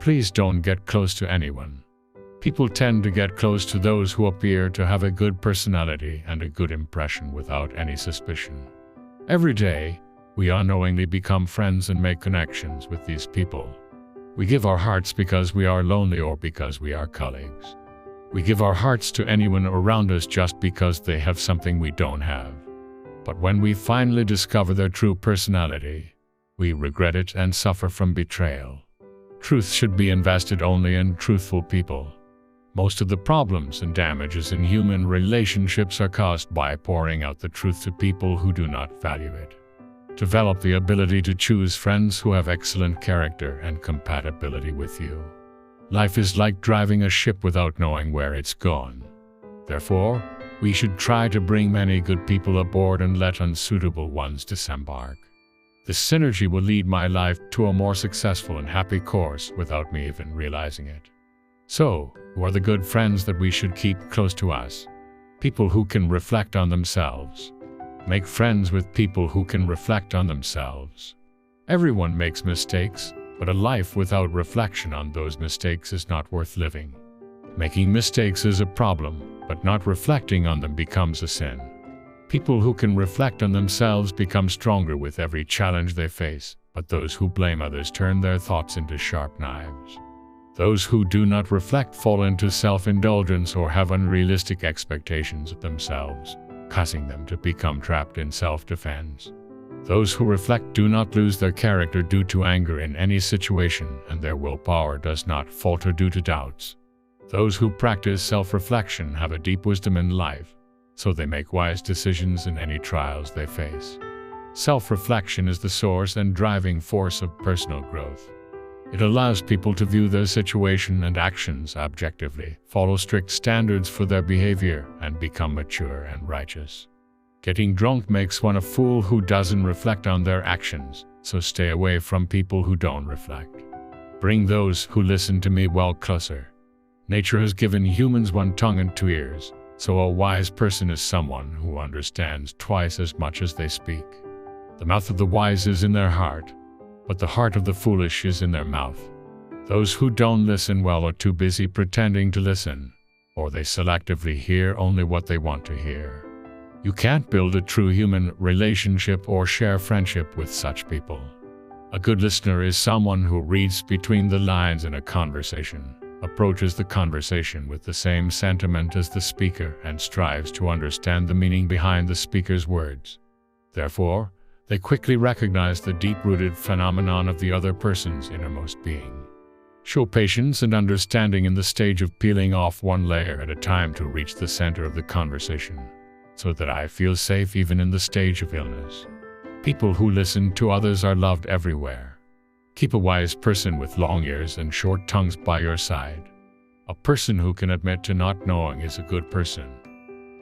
Please don't get close to anyone. People tend to get close to those who appear to have a good personality and a good impression without any suspicion. Every day, we unknowingly become friends and make connections with these people. We give our hearts because we are lonely or because we are colleagues. We give our hearts to anyone around us just because they have something we don't have. But when we finally discover their true personality, we regret it and suffer from betrayal. Truth should be invested only in truthful people. Most of the problems and damages in human relationships are caused by pouring out the truth to people who do not value it. Develop the ability to choose friends who have excellent character and compatibility with you. Life is like driving a ship without knowing where it's going. Therefore, we should try to bring many good people aboard and let unsuitable ones disembark. This synergy will lead my life to a more successful and happy course without me even realizing it. So, who are the good friends that we should keep close to us? People who can reflect on themselves. Make friends with people who can reflect on themselves. Everyone makes mistakes, but a life without reflection on those mistakes is not worth living. Making mistakes is a problem, but not reflecting on them becomes a sin. People who can reflect on themselves become stronger with every challenge they face, but those who blame others turn their thoughts into sharp knives. Those who do not reflect fall into self-indulgence or have unrealistic expectations of themselves, causing them to become trapped in self-defense. Those who reflect do not lose their character due to anger in any situation, and their willpower does not falter due to doubts. Those who practice self-reflection have a deep wisdom in life, so they make wise decisions in any trials they face. Self-reflection is the source and driving force of personal growth. It allows people to view their situation and actions objectively, follow strict standards for their behavior, and become mature and righteous. Getting drunk makes one a fool who doesn't reflect on their actions, so stay away from people who don't reflect. Bring those who listen to me well closer. Nature has given humans one tongue and two ears, so a wise person is someone who understands twice as much as they speak. The mouth of the wise is in their heart, but the heart of the foolish is in their mouth. Those who don't listen well are too busy pretending to listen, or they selectively hear only what they want to hear. You can't build a true human relationship or share friendship with such people. A good listener is someone who reads between the lines in a conversation, approaches the conversation with the same sentiment as the speaker, and strives to understand the meaning behind the speaker's words. Therefore, they quickly recognize the deep-rooted phenomenon of the other person's innermost being. Show patience and understanding in the stage of peeling off one layer at a time to reach the center of the conversation, so that I feel safe even in the stage of illness. People who listen to others are loved everywhere. Keep a wise person with long ears and short tongues by your side. A person who can admit to not knowing is a good person.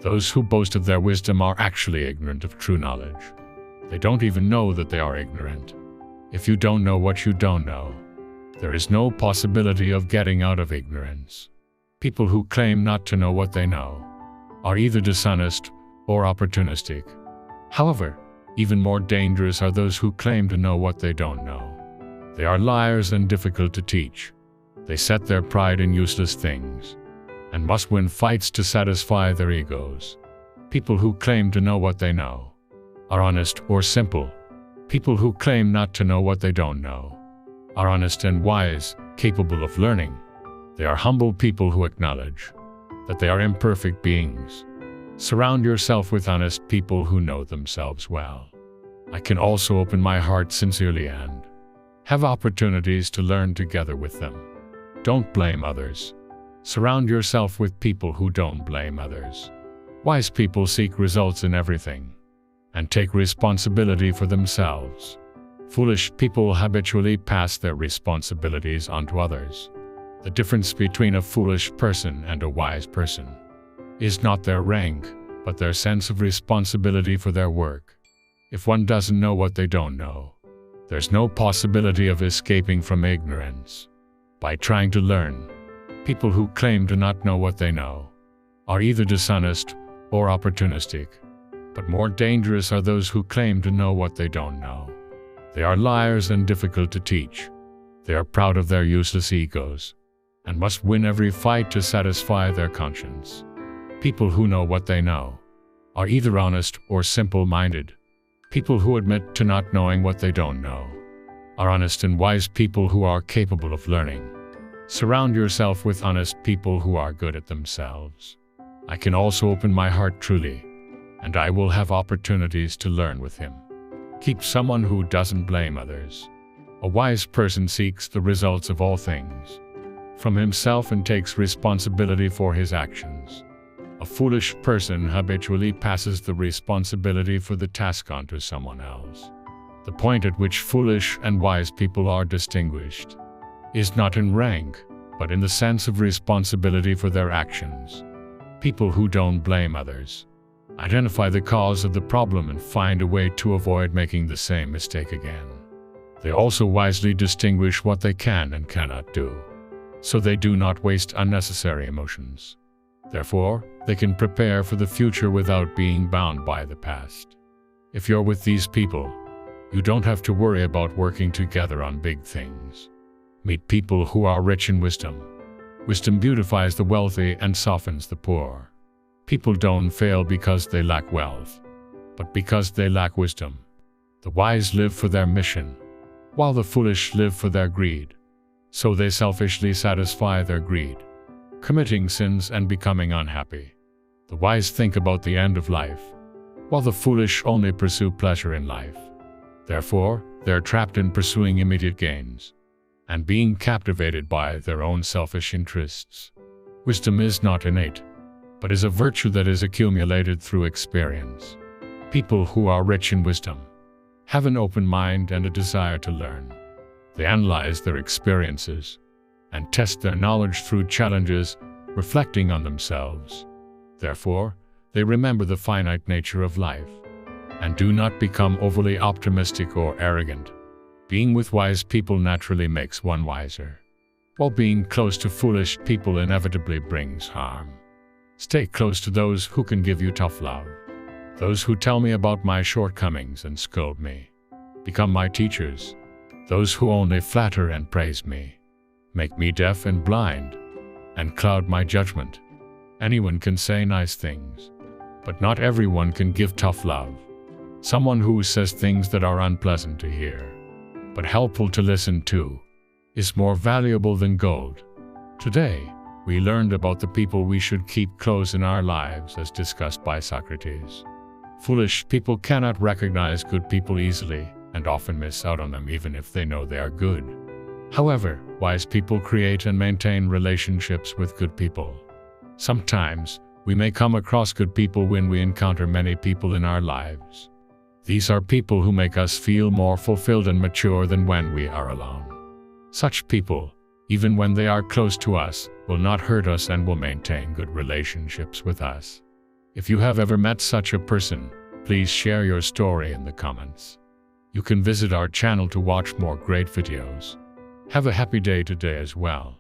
Those who boast of their wisdom are actually ignorant of true knowledge. They don't even know that they are ignorant. If you don't know what you don't know, there is no possibility of getting out of ignorance. People who claim not to know what they know are either dishonest or opportunistic. However, even more dangerous are those who claim to know what they don't know. They are liars and difficult to teach. They set their pride in useless things, and must win fights to satisfy their egos. People who claim to know what they know are honest or simple. People who claim not to know what they don't know are honest and wise, capable of learning. They are humble people who acknowledge that they are imperfect beings. Surround yourself with honest people who know themselves well. I can also open my heart sincerely and have opportunities to learn together with them. Don't blame others. Surround yourself with people who don't blame others. Wise people seek results in everything and take responsibility for themselves. Foolish people habitually pass their responsibilities on to others. The difference between a foolish person and a wise person is not their rank, but their sense of responsibility for their work. If one doesn't know what they don't know, there's no possibility of escaping from ignorance. By trying to learn, people who claim to not know what they know are either dishonest or opportunistic. But more dangerous are those who claim to know what they don't know. They are liars and difficult to teach. They are proud of their useless egos and must win every fight to satisfy their conscience. People who know what they know are either honest or simple-minded. People who admit to not knowing what they don't know are honest and wise people who are capable of learning. Surround yourself with honest people who are good at themselves. I can also open my heart truly, and I will have opportunities to learn with him. Keep someone who doesn't blame others. A wise person seeks the results of all things from himself and takes responsibility for his actions. A foolish person habitually passes the responsibility for the task on to someone else. The point at which foolish and wise people are distinguished is not in rank, but in the sense of responsibility for their actions. People who don't blame others identify the cause of the problem and find a way to avoid making the same mistake again. They also wisely distinguish what they can and cannot do, so they do not waste unnecessary emotions. Therefore, they can prepare for the future without being bound by the past. If you're with these people, you don't have to worry about working together on big things. Meet people who are rich in wisdom. Wisdom beautifies the wealthy and softens the poor. People don't fail because they lack wealth, but because they lack wisdom. The wise live for their mission, while the foolish live for their greed. So they selfishly satisfy their greed, committing sins and becoming unhappy. The wise think about the end of life, while the foolish only pursue pleasure in life. Therefore, they're trapped in pursuing immediate gains and being captivated by their own selfish interests. Wisdom is not innate, but is a virtue that is accumulated through experience. People who are rich in wisdom have an open mind and a desire to learn. They analyze their experiences and test their knowledge through challenges, reflecting on themselves. Therefore, they remember the finite nature of life and do not become overly optimistic or arrogant. Being with wise people naturally makes one wiser, while being close to foolish people inevitably brings harm. Stay close to those who can give you tough love, those who tell me about my shortcomings and scold me. Become my teachers, those who only flatter and praise me, make me deaf and blind, and cloud my judgment. Anyone can say nice things, but not everyone can give tough love. Someone who says things that are unpleasant to hear, but helpful to listen to, is more valuable than gold. Today, we learned about the people we should keep close in our lives as discussed by Socrates. Foolish people cannot recognize good people easily and often miss out on them even if they know they are good. However, wise people create and maintain relationships with good people. Sometimes, we may come across good people when we encounter many people in our lives. These are people who make us feel more fulfilled and mature than when we are alone. Such people, even when they are close to us, will not hurt us and will maintain good relationships with us. If you have ever met such a person, please share your story in the comments. You can visit our channel to watch more great videos. Have a happy day today as well.